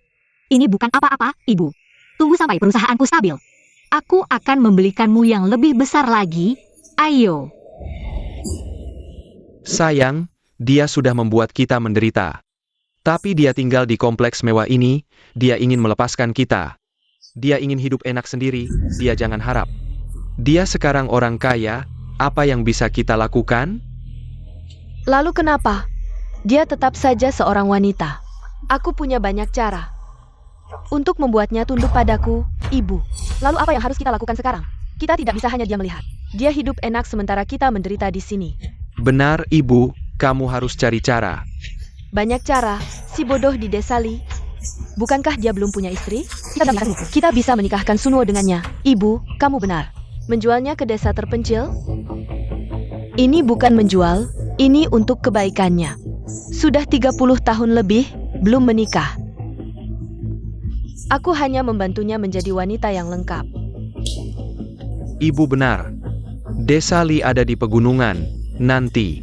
Ini bukan apa-apa, Ibu. Tunggu sampai perusahaanku stabil. Aku akan membelikanmu yang lebih besar lagi. Ayo. Sayang, dia sudah membuat kita menderita. Tapi dia tinggal di kompleks mewah ini, dia ingin melepaskan kita. Dia ingin hidup enak sendiri, dia jangan harap. Dia sekarang orang kaya, apa yang bisa kita lakukan? Lalu kenapa? Dia tetap saja seorang wanita. Aku punya banyak cara untuk membuatnya tunduk padaku, ibu. Lalu apa yang harus kita lakukan sekarang? Kita tidak bisa hanya diam melihat. Dia hidup enak sementara kita menderita di sini. Benar, ibu, kamu harus cari cara. Banyak cara, si bodoh di desa Li. Bukankah dia belum punya istri? Kita bisa menikahkan Sunwo dengannya. Ibu, kamu benar. Menjualnya ke desa terpencil? Ini bukan menjual, ini untuk kebaikannya. Sudah 30 tahun lebih, belum menikah. Aku hanya membantunya menjadi wanita yang lengkap. Ibu benar. Desa Li ada di pegunungan, nanti.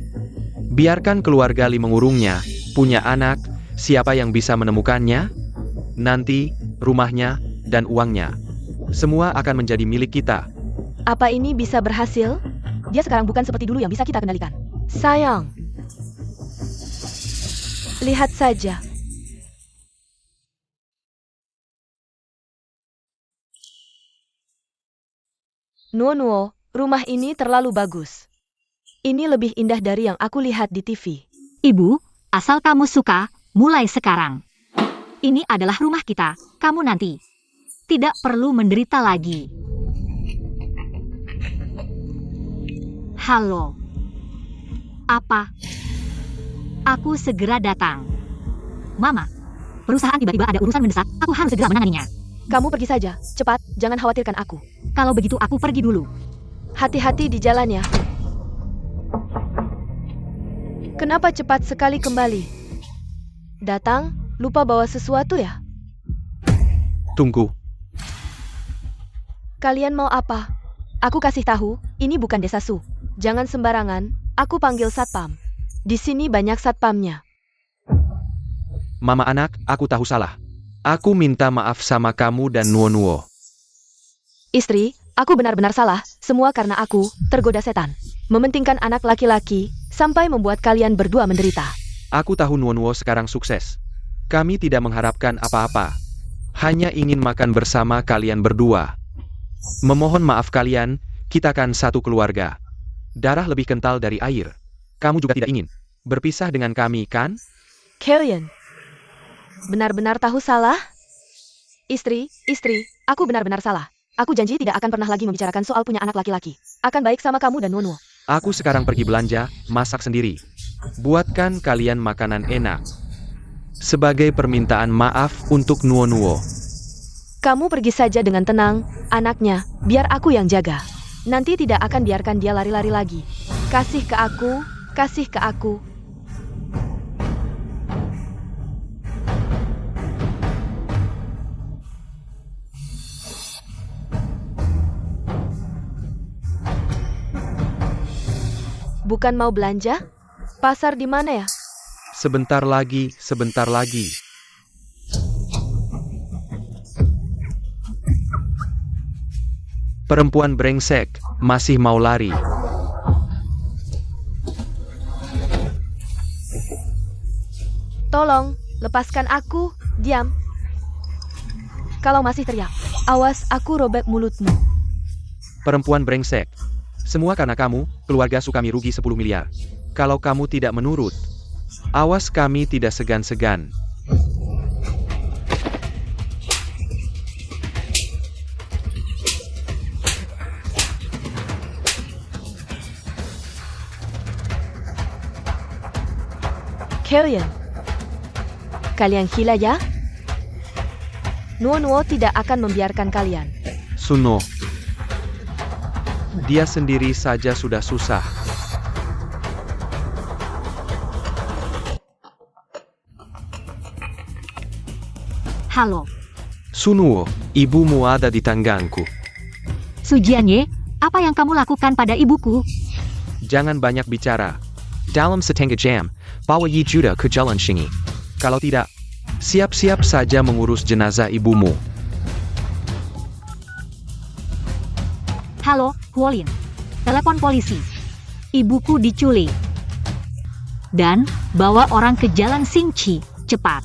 Biarkan keluarga Li mengurungnya, punya anak, siapa yang bisa menemukannya? Nanti, rumahnya, dan uangnya. Semua akan menjadi milik kita. Apa ini bisa berhasil? Dia sekarang bukan seperti dulu yang bisa kita kendalikan. Sayang. Lihat saja. Nuo, rumah ini terlalu bagus. Ini lebih indah dari yang aku lihat di TV. Ibu, asal kamu suka, mulai sekarang. Ini adalah rumah kita, kamu nanti tidak perlu menderita lagi. Halo. Apa? Aku segera datang. Mama, perusahaan tiba-tiba ada urusan mendesak, aku harus segera menanganinya. Kamu pergi saja, cepat, jangan khawatirkan aku. Kalau begitu aku pergi dulu. Hati-hati di jalannya. Kenapa cepat sekali kembali? Datang, lupa bawa sesuatu ya? Tunggu. Kalian mau apa? Aku kasih tahu, ini bukan desa Su. Jangan sembarangan, aku panggil satpam. Di sini banyak satpamnya. Mama anak, aku tahu salah. Aku minta maaf sama kamu dan Nuo. Istri, aku benar-benar salah, semua karena aku tergoda setan. Mementingkan anak laki-laki, sampai membuat kalian berdua menderita. Aku tahu Nuo sekarang sukses. Kami tidak mengharapkan apa-apa. Hanya ingin makan bersama kalian berdua. Memohon maaf kalian, kita kan satu keluarga. Darah lebih kental dari air. Kamu juga tidak ingin berpisah dengan kami, kan? Kalian benar-benar tahu salah? Istri, aku benar-benar salah. Aku janji tidak akan pernah lagi membicarakan soal punya anak laki-laki. Akan baik sama kamu dan Nuo. Aku sekarang pergi belanja, masak sendiri. Buatkan kalian makanan enak. Sebagai permintaan maaf untuk Nuo. Kamu pergi saja dengan tenang, anaknya, biar aku yang jaga. Nanti tidak akan biarkan dia lari-lari lagi. Kasih ke aku. Bukan mau belanja? Pasar di mana ya? Sebentar lagi. Perempuan brengsek, masih mau lari. Tolong, lepaskan aku, diam. Kalau masih teriak, awas aku robek mulutmu. Perempuan brengsek. Semua karena kamu, keluarga Su kami rugi 10 miliar. Kalau kamu tidak menurut, awas kami tidak segan-segan. Kalian gila ya? Nuo tidak akan membiarkan kalian. Suno. Dia sendiri saja sudah susah. Halo. Sunuo, ibumu ada di tanganku. Sujianye, apa yang kamu lakukan pada ibuku? Jangan banyak bicara. Dalam setengah jam, bawa Yi Juda ke Jalan Shingi. Kalau tidak, siap-siap saja mengurus jenazah ibumu. Halo, Huolin. Telepon polisi. Ibuku diculik. Dan bawa orang ke Jalan Xingqi. cepat.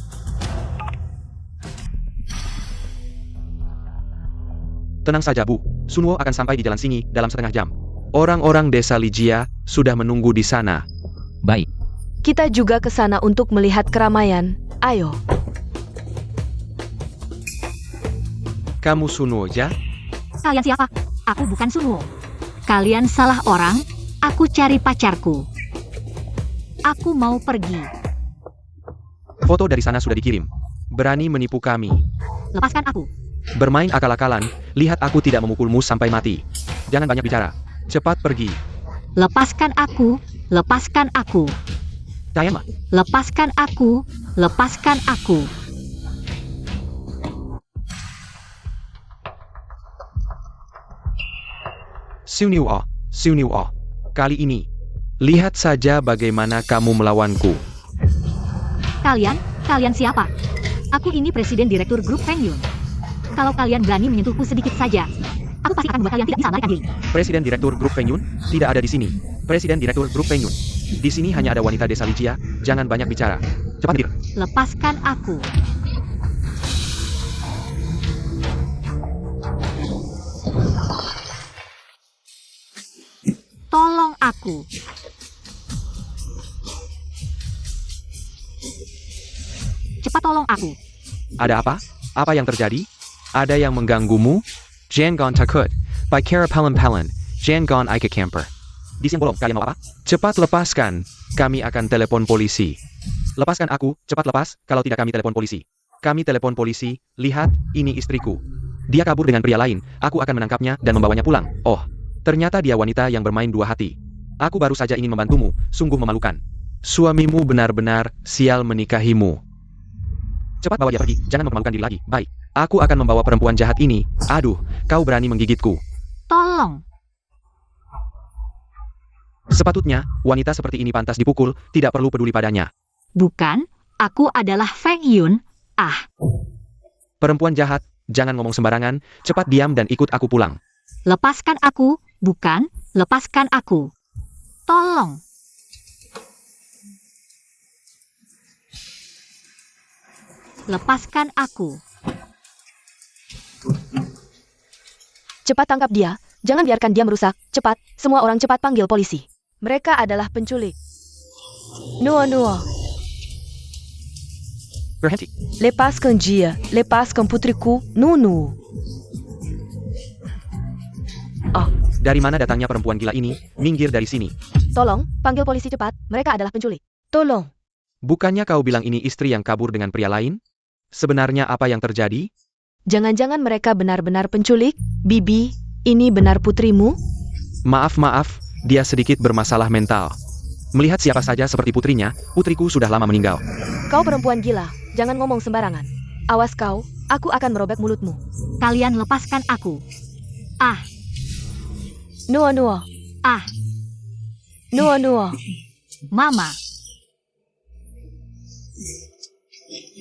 Tenang saja, Bu. Sunwo akan sampai di jalan Singi dalam setengah jam. Orang-orang desa Lijia sudah menunggu di sana. Baik. Kita juga ke sana untuk melihat keramaian. Ayo. Kamu Sunwo, ja? Kalian siapa? Aku bukan Sunwo. Kalian salah orang. Aku cari pacarku. Aku mau pergi. Foto dari sana sudah dikirim. Berani menipu kami. Lepaskan aku. Bermain akal-akalan, lihat aku tidak memukulmu sampai mati. Jangan banyak bicara. Cepat pergi. Lepaskan aku. Lepaskan aku. Tayama. Lepaskan aku. Lepaskan aku. Suniwo, Suniwo. Kali ini, lihat saja bagaimana kamu melawanku. Kalian siapa? Aku ini presiden direktur grup Feng Yun. Kalau kalian berani menyentuhku sedikit saja, aku pasti akan membuat kalian tidak bisa melarikan diri. Presiden Direktur Grup Feng Yun tidak ada di sini. Presiden Direktur Grup Feng Yun. Di sini hanya ada wanita desa Lijia. Jangan banyak bicara. Cepat hadir. Lepaskan aku. Tolong aku. Cepat tolong aku. Ada apa? Apa yang terjadi? Ada yang mengganggumu? Jangan takut. By Kara Pelen, jangan Ika Camper. Di siang bolong, kalian mau apa? Cepat lepaskan. Kami akan telepon polisi. Lepaskan aku, cepat lepas, kalau tidak kami telepon polisi. Kami telepon polisi, lihat, ini istriku. Dia kabur dengan pria lain, aku akan menangkapnya dan membawanya pulang. Oh, ternyata dia wanita yang bermain dua hati. Aku baru saja ingin membantumu, sungguh memalukan. Suamimu benar-benar sial menikahimu. Cepat bawa dia pergi, jangan mempermalukan diri lagi. Baik, aku akan membawa perempuan jahat ini. Aduh, kau berani menggigitku. Tolong. Sepatutnya, wanita seperti ini pantas dipukul, tidak perlu peduli padanya. Bukan, aku adalah Feng Yun. Ah, Perempuan jahat, jangan ngomong sembarangan, cepat diam dan ikut aku pulang. lepaskan aku, bukan, lepaskan aku. Tolong. Lepaskan aku. Cepat tangkap dia. Jangan biarkan dia merusak. Cepat, semua orang cepat panggil polisi. Mereka adalah penculik. Nuo. Berhenti. Lepaskan dia. Lepaskan putriku, Nunu. Oh, Dari mana datangnya perempuan gila ini? Minggir dari sini. tolong, panggil polisi cepat. Mereka adalah penculik. Tolong. Bukannya kau bilang ini istri yang kabur dengan pria lain? Sebenarnya apa yang terjadi? Jangan-jangan mereka benar-benar penculik? Bibi, ini benar putrimu? Maaf, dia sedikit bermasalah mental. Melihat siapa saja seperti putrinya, putriku sudah lama meninggal. Kau perempuan gila. Jangan ngomong sembarangan. Awas kau, aku akan merobek mulutmu. Kalian lepaskan aku. Ah, Nuo. ah, Nuo. Mama,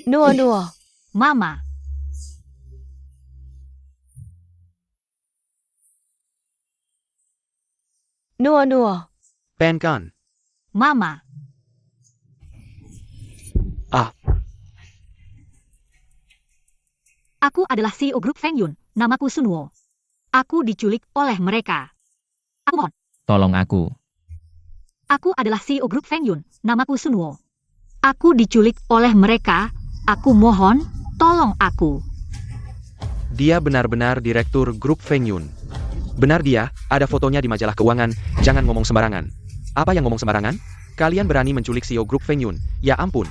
Nuo. Mama. Nuo. Penkan. Mama. Ah, Aku adalah CEO grup Feng Yun. Namaku Sunwo. Aku diculik oleh mereka. Aku mohon. Tolong aku. Aku adalah CEO grup Feng Yun. Namaku Sunwo. Aku diculik oleh mereka. Aku mohon, tolong aku. dia benar-benar direktur grup Feng Yun. Benar dia, ada fotonya di majalah keuangan, jangan ngomong sembarangan. Apa yang ngomong sembarangan? Kalian berani menculik CEO grup Feng Yun. Ya ampun.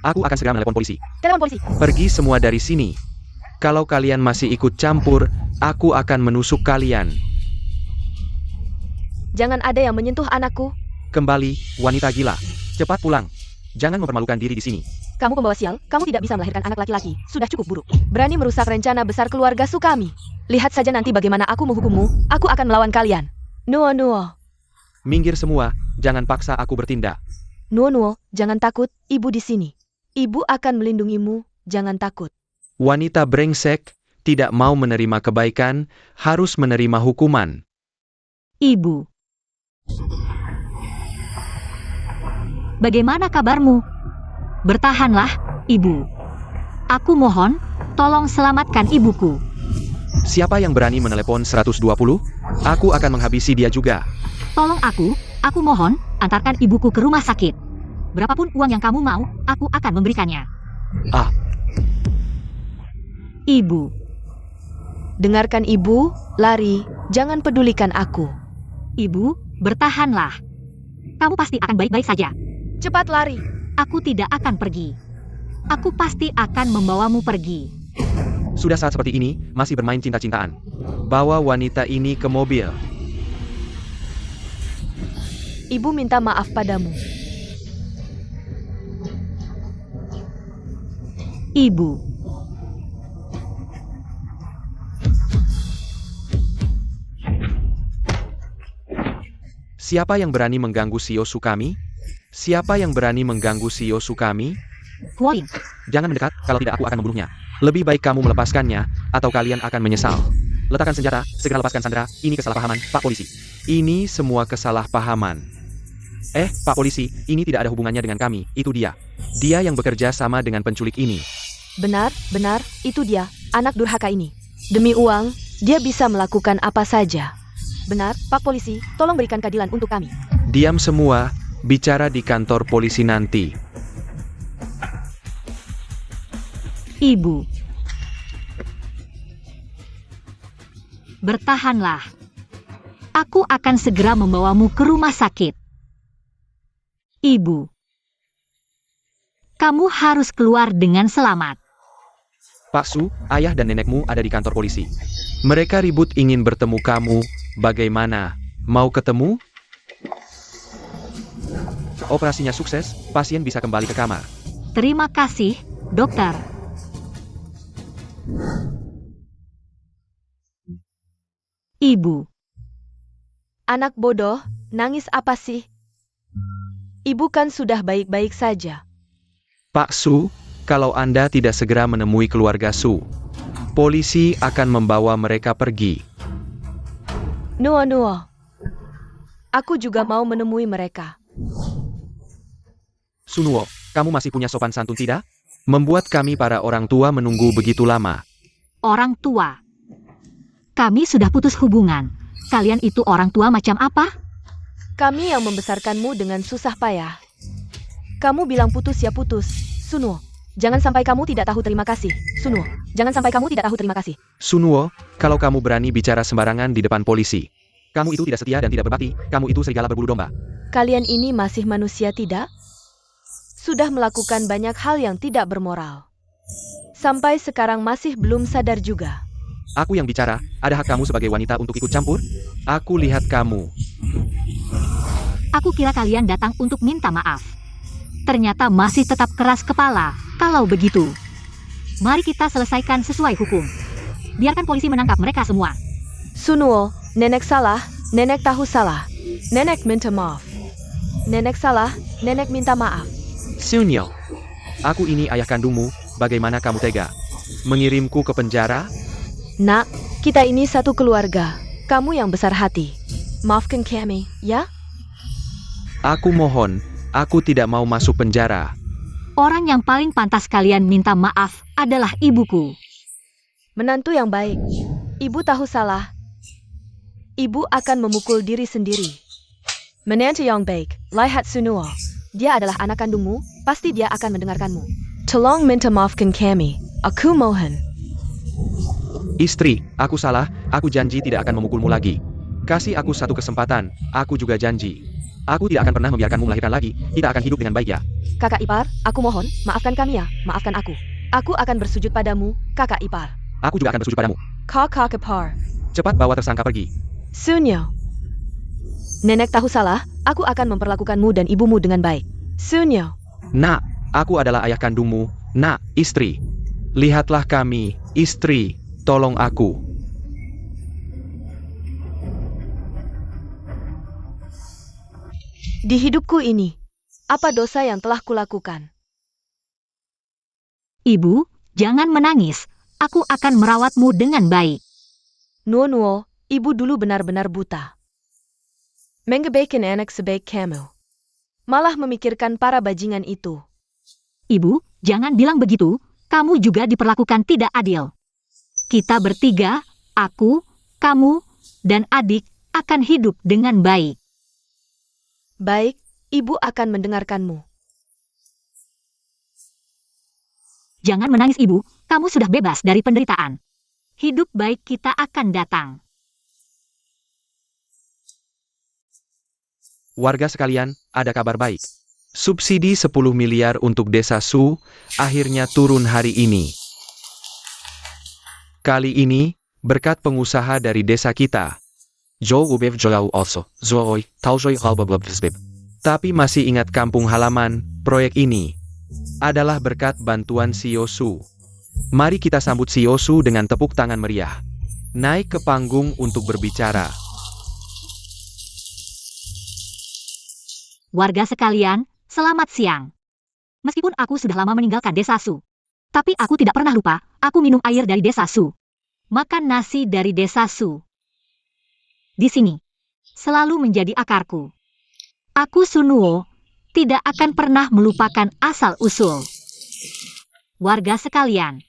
Aku akan segera menelepon polisi. Telepon polisi. Pergi semua dari sini. Kalau kalian masih ikut campur, aku akan menusuk kalian. Jangan ada yang menyentuh anakku. Kembali, wanita gila. Cepat pulang. Jangan mempermalukan diri di sini. Kamu pembawa sial, kamu tidak bisa melahirkan anak laki-laki. Sudah cukup buruk. Berani merusak rencana besar keluarga Sukami. Lihat saja nanti bagaimana aku menghukummu. Aku akan melawan kalian. Nuo. Minggir semua, jangan paksa aku bertindak. Nuo, jangan takut. Ibu di sini. Ibu akan melindungimu. Jangan takut. Wanita brengsek, tidak mau menerima kebaikan, harus menerima hukuman. Ibu. Bagaimana kabarmu? Bertahanlah, Ibu. Aku mohon, tolong selamatkan ibuku. Siapa yang berani menelepon 120? Aku akan menghabisi dia juga. Tolong aku mohon, antarkan ibuku ke rumah sakit. Berapapun uang yang kamu mau, aku akan memberikannya. Ah, Ibu. Dengarkan ibu, lari, jangan pedulikan aku. Ibu, bertahanlah. Kamu pasti akan baik-baik saja. Cepat lari. Aku tidak akan pergi. Aku pasti akan membawamu pergi. sudah saat seperti ini, masih bermain cinta-cintaan. Bawa wanita ini ke mobil. Ibu minta maaf padamu. Ibu. Siapa yang berani mengganggu Shio Sukami? Siapa yang berani mengganggu Shio Sukami? Huoin. Jangan mendekat, kalau tidak aku akan membunuhnya. Lebih baik kamu melepaskannya, atau kalian akan menyesal. Letakkan senjata, segera lepaskan Sandra. Ini kesalahpahaman, Pak Polisi. Ini semua kesalahpahaman. Pak Polisi, ini tidak ada hubungannya dengan kami, itu dia. Dia yang bekerja sama dengan penculik ini. Benar, itu dia, anak durhaka ini. Demi uang, dia bisa melakukan apa saja. Benar, Pak Polisi, tolong berikan keadilan untuk kami. Diam semua, bicara di kantor polisi nanti. Ibu. Bertahanlah. Aku akan segera membawamu ke rumah sakit. Ibu. Kamu harus keluar dengan selamat. Pak Su, ayah dan nenekmu ada di kantor polisi. Mereka ribut ingin bertemu kamu. Bagaimana? Mau ketemu? Operasinya sukses, pasien bisa kembali ke kamar. Terima kasih, dokter. Ibu. Anak bodoh, nangis apa sih? Ibu kan sudah baik-baik saja. Pak Su, kalau Anda tidak segera menemui keluarga Su, polisi akan membawa mereka pergi. Nuo. Aku juga mau menemui mereka. Sunuo, kamu masih punya sopan santun tidak? Membuat kami para orang tua menunggu begitu lama. Orang tua. Kami sudah putus hubungan. Kalian itu orang tua macam apa? Kami yang membesarkanmu dengan susah payah. Kamu bilang putus ya putus. Sunuo, jangan sampai kamu tidak tahu terima kasih. Sunuo, jangan sampai kamu tidak tahu terima kasih. Sunuo, kalau kamu berani bicara sembarangan di depan polisi. Kamu itu tidak setia dan tidak berbakti, kamu itu serigala berbulu domba. Kalian ini masih manusia tidak? Sudah melakukan banyak hal yang tidak bermoral. Sampai sekarang masih belum sadar juga. Aku yang bicara, ada hak kamu sebagai wanita untuk ikut campur? Aku lihat kamu. Aku kira kalian datang untuk minta maaf. Ternyata masih tetap keras kepala. Kalau begitu, mari kita selesaikan sesuai hukum. Biarkan polisi menangkap mereka semua. Sunuo, nenek salah, nenek tahu salah. Nenek minta maaf. Nenek salah, nenek minta maaf. Sunyo, aku ini ayah kandungmu, bagaimana kamu tega? Mengirimku ke penjara? Nak, kita ini satu keluarga. Kamu yang besar hati. Maafkan kami, ya? Aku mohon, aku tidak mau masuk penjara. Orang yang paling pantas kalian minta maaf adalah ibuku. Menantu yang baik. Ibu tahu salah. Ibu akan memukul diri sendiri. Menantu yang baik, lihat Sunuo. Dia adalah anak kandungmu, pasti dia akan mendengarkanmu. Tolong minta maafkan kami. Aku mohon. Istri, aku salah, aku janji tidak akan memukulmu lagi. Kasih aku satu kesempatan, aku juga janji. Aku tidak akan pernah membiarkanmu melahirkan lagi, kita akan hidup dengan baik ya. Kakak ipar, aku mohon, maafkan kami ya, maafkan aku. Aku akan bersujud padamu, kakak ipar. Aku juga akan bersujud padamu. Kakak ipar. Cepat bawa tersangka pergi. Sunyo. Nenek tahu salah, aku akan memperlakukanmu dan ibumu dengan baik. Sunyo. Nak, aku adalah ayah kandungmu, nak, istri. Lihatlah kami, istri, tolong aku. Di hidupku ini, apa dosa yang telah kulakukan? Ibu, jangan menangis. Aku akan merawatmu dengan baik. Nuo, ibu dulu benar-benar buta. Mengebaikin anak sebaik kamu. Malah memikirkan para bajingan itu. Ibu, Jangan bilang begitu, kamu juga diperlakukan tidak adil. Kita bertiga, aku, kamu, dan adik, akan hidup dengan baik. Baik, ibu akan mendengarkanmu. Jangan menangis ibu, kamu sudah bebas dari penderitaan. Hidup baik kita akan datang. Warga sekalian, ada kabar baik. Subsidi 10 miliar untuk desa Su, akhirnya turun hari ini. Kali ini, berkat pengusaha dari desa kita. Tapi masih ingat kampung halaman, proyek ini adalah berkat bantuan CEO Su. Mari kita sambut CEO Su dengan tepuk tangan meriah. Naik ke panggung untuk berbicara. Warga sekalian, selamat siang. Meskipun aku sudah lama meninggalkan desa Su, tapi aku tidak pernah lupa, aku minum air dari desa Su. Makan nasi dari desa Su. Di sini, selalu menjadi akarku. Aku Sunuo, tidak akan pernah melupakan asal-usul. Warga sekalian,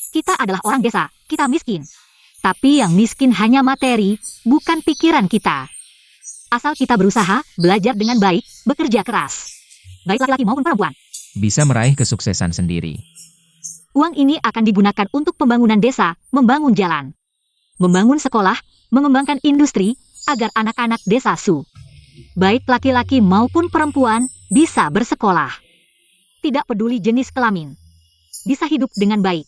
kita adalah orang desa, kita miskin. Tapi yang miskin hanya materi, bukan pikiran kita. Asal kita berusaha, belajar dengan baik, bekerja keras. Baik laki-laki maupun perempuan. Bisa meraih kesuksesan sendiri. Uang ini akan digunakan untuk pembangunan desa, membangun jalan, membangun sekolah, mengembangkan industri, agar anak-anak desa Su, baik laki-laki maupun perempuan, bisa bersekolah. Tidak peduli jenis kelamin. Bisa hidup dengan baik.